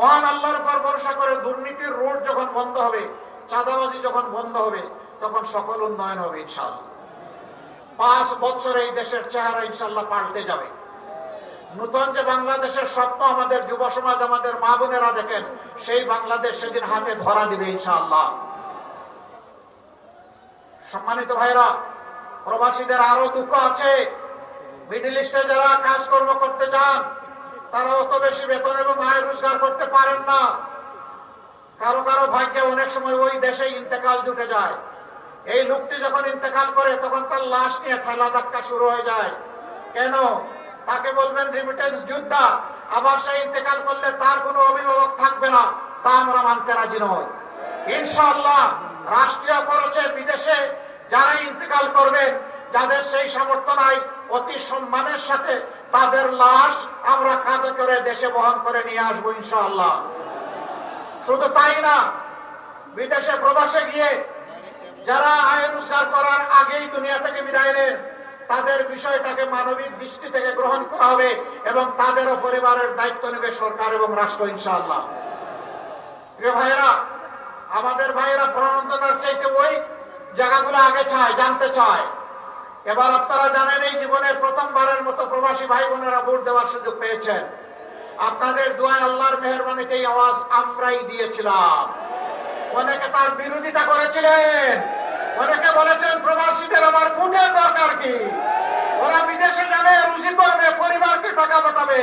মহান আল্লাহর উপর ভরসা করে দুর্নীতির রোড যখন বন্ধ হবে, চাঁদাবাজি যখন বন্ধ হবে, তখন সকল উন্নয়ন হবে ইনশাআল্লাহ। 5 বছরে এই দেশের চেহারা ইনশাআল্লাহ পাল্টে যাবে। নতুন যে বাংলাদেশের স্বপ্ন আমাদের যুব সমাজ, আমাদের মা বোনেরা দেখেন, সেই বাংলাদেশ সেদিন হাতে ধরা দিবে ইনশাআল্লাহ। সম্মানিত ভাইরা, প্রবাসীদের আরো দুঃখ আছে। মিডল ইস্টে যারা কাজকর্ম করতে যান, তারা অত বেশি বেতন এবং আয় রোজগার করতে পারেন না। কারো কারো ভাগ্যে অনেক সময় ওই দেশে ইন্তেকাল জুটে যায়। এই লোকটি যখন ইন্তেকাল করে, তখন তার লাশ নিয়ে ঠেলা ধাক্কা শুরু হয়ে যায়। কেন? তাকে বলবেন রিমিটেন্স যোদ্ধা, আবার সে ইন্তেকাল করলে তার কোনো অভিভাবক থাকবে না, তা আমরা মানতে রাজি নই। ইনশাআল্লাহ রাষ্ট্রীয় খরচে বিদেশে যারা ইন্তেকাল করবেন, যাদের সেই সামর্থ্য নাই, অতি সম্মানের সাথে তাদের লাশ আমরা কাঁধে করে দেশে বহন করে নিয়ে আসবো ইনশাআল্লাহ। শুধু তাই না, বিদেশে প্রবাসে গিয়ে যারা আয় রোজগার করার আগেই দুনিয়া থেকে বিদায় নেন, তাদের বিষয়টাকে মানবিক দৃষ্টি থেকে গ্রহণ করা হবে এবং তাদেরও পরিবারের দায়িত্ব নেবে সরকার এবং রাষ্ট্র ইনশাআল্লাহ। প্রিয় ভাইয়েরা, আমাদের ভাইয়েরা প্রণোদনার চাইতে ওই জায়গাগুলো আগে চায়, জানতে চায়। এবার আপনারা জানেন, এই জীবনের প্রথমবারের মতো প্রবাসী ভাই বোনেরা ভোট দেওয়ার সুযোগ পেয়েছেন। আপনাদের দোয়ায়, আল্লাহর মেহেরবানিতে এই আওয়াজ আমরাই দিয়েছিলাম। অনেকে তার বিরোধিতা করেছিলেন, অনেকে বলেছেন প্রবাসীদের আবার ভোটের দরকার কি, ওরা বিদেশে যাবে, রুজি করবে, পরিবারকে টাকা পাঠাবে,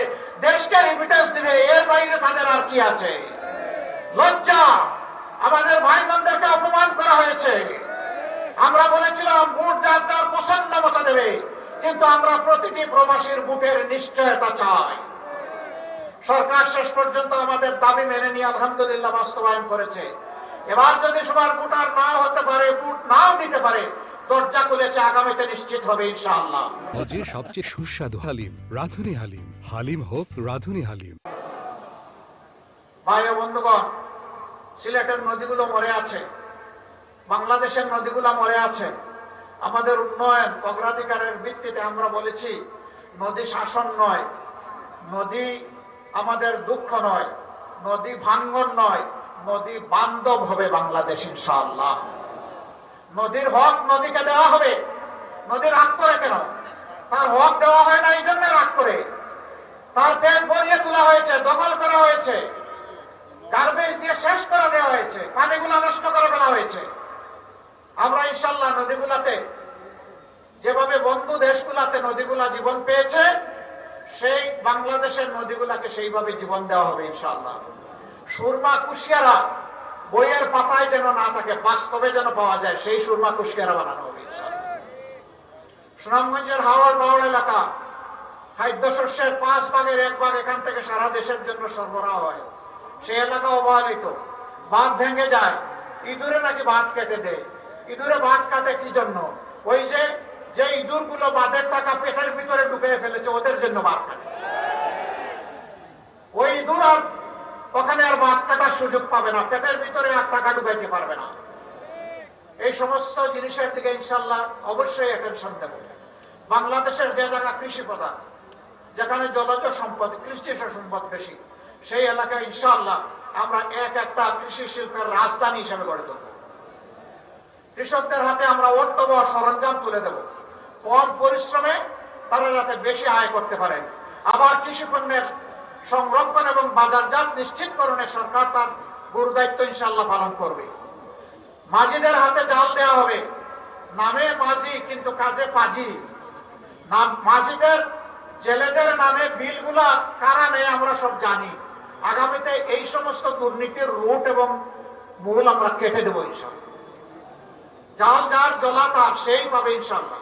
দেশকে রিমিটেন্স দিবে, এর বাইরে তাদের আর কি আছে? লজ্জা! আমাদের ভাই বোনদেরকে অপমান করা হয়েছে। আমরা বলেছিলাম ভোট যার যার পছন্দ মতো দেবে, কিন্তু আমরা প্রতিটি প্রবাসীর ভোটের নিশ্চয়তা চাই। সরকার শেষ পর্যন্ত আমাদের দাবি মেনে নিয়ে আলহামদুলিল্লাহ বাস্তবায়ন করেছে। এবার যদি সবার ভোটার নাও হতে পারে, ভোট নাও দিতে পারে, দরজা খুলেছে, আগামীতে নিশ্চিত হবে ইনশাআল্লাহ। যে সবচেয়ে সুস্বাদু হালিম, রাঁধুনি হালিম। হালিম হোক রাঁধুনি হালিম। ভাই ও বন্ধুগণ, সিলেটের নদীগুলো মরে আছে, বাংলাদেশের নদীগুলো মরে আছে। আমাদের উন্নয়ন অগ্রাধিকারের ভিত্তিতে আমরা বলেছি, নদী শাসন নয়, নদী আমাদের দুঃখ নয়, নদী ভাঙ্গন নয়, নদী বান্ধব হবে বাংলাদেশ ইনশাআল্লাহ। নদীর হক নদীকে দেওয়া হবে। নদী রাগ করে কেন? তার হক দেওয়া হয় না, এই জন্য রাগ করে। তার পেট ভরিয়ে তোলা হয়েছে, দখল করা হয়েছে, গার্বেজ দিয়ে শেষ করে দেওয়া হয়েছে, পানিগুলা নষ্ট করে ফেলা হয়েছে। আমরা ইনশাআল্লাহ নদীগুলাতে, যেভাবে বন্ধু দেশগুলাতে নদীগুলা জীবন পেয়েছে, সেই বাংলাদেশের নদীগুলাকে সেইভাবে জীবন দেওয়া হবে ইনশাআল্লাহ। সুরমা কুশিয়ারা বইয়ের পাতায় যেন না থাকে, বাস্তবে যেন পাওয়া যায়, সেই সুরমা কুশিয়ারা বানানো হবে ইনশাআল্লাহ। সুনামগঞ্জের হাওড় বাওড় এলাকা, খাদ্যশস্যের 5 ভাগের 1 ভাগ এখান থেকে সারা দেশের জন্য সরবরাহ হয়। সেই এলাকা অবহেলিত, বাঁধ ভেঙে যায়, ইঁদুরে নাকি বাঁধ কেটে দেয়। ইঁদুরে বাঁধ কাটে কি জন্য? ওই যে ইঁদুর গুলো বাঁধের টাকা পেটের ভিতরে ঢুকে ফেলেছে, ওদের জন্য বাঁধ কাটে। ওই ইঁদুর আর ওখানে আর বাঁধ কাটার সুযোগ পাবে না, পেটের ভিতরে আর টাকা ঢুকাইতে পারবে না। এই সমস্ত জিনিসের দিকে ইনশাআল্লাহ অবশ্যই অ্যাটেনশন দেব। বাংলাদেশের যে জায়গা কৃষি প্রধান, যেখানে জলজ সম্পদ, কৃষি সম্পদ বেশি, সেই এলাকায় ইনশাআল্লাহ আমরা একটা কৃষি শিল্পের রাজধানী হিসেবে গড়ে তুলব। কৃষকদের হাতে আমরা অর্থবহ সরঞ্জাম তুলে দেব, কম পরিশ্রমে তারা যাতে বেশি আয় করতে পারেন। আবার কৃষি পণ্যের সংরক্ষণ এবং বাজারজাত নিশ্চিতকরণে সরকার তার গুরু দায়িত্ব ইনশাআল্লাহ পালন করবে। মাঝিদের হাতে জাল দেওয়া হবে, নামে মাঝি কিন্তু কাজে পাজি। মাঝিদের, জেলেদের নামে বিলগুলা কারা নেয় আমরা সব জানি। আগামীতে এই সমস্ত দুর্নীতির রুট এবং মূল আমরা কেটে দেবো ইনশাআল্লাহ। জাল যার জলা তার, সেই পাবে ইনশাআল্লাহ।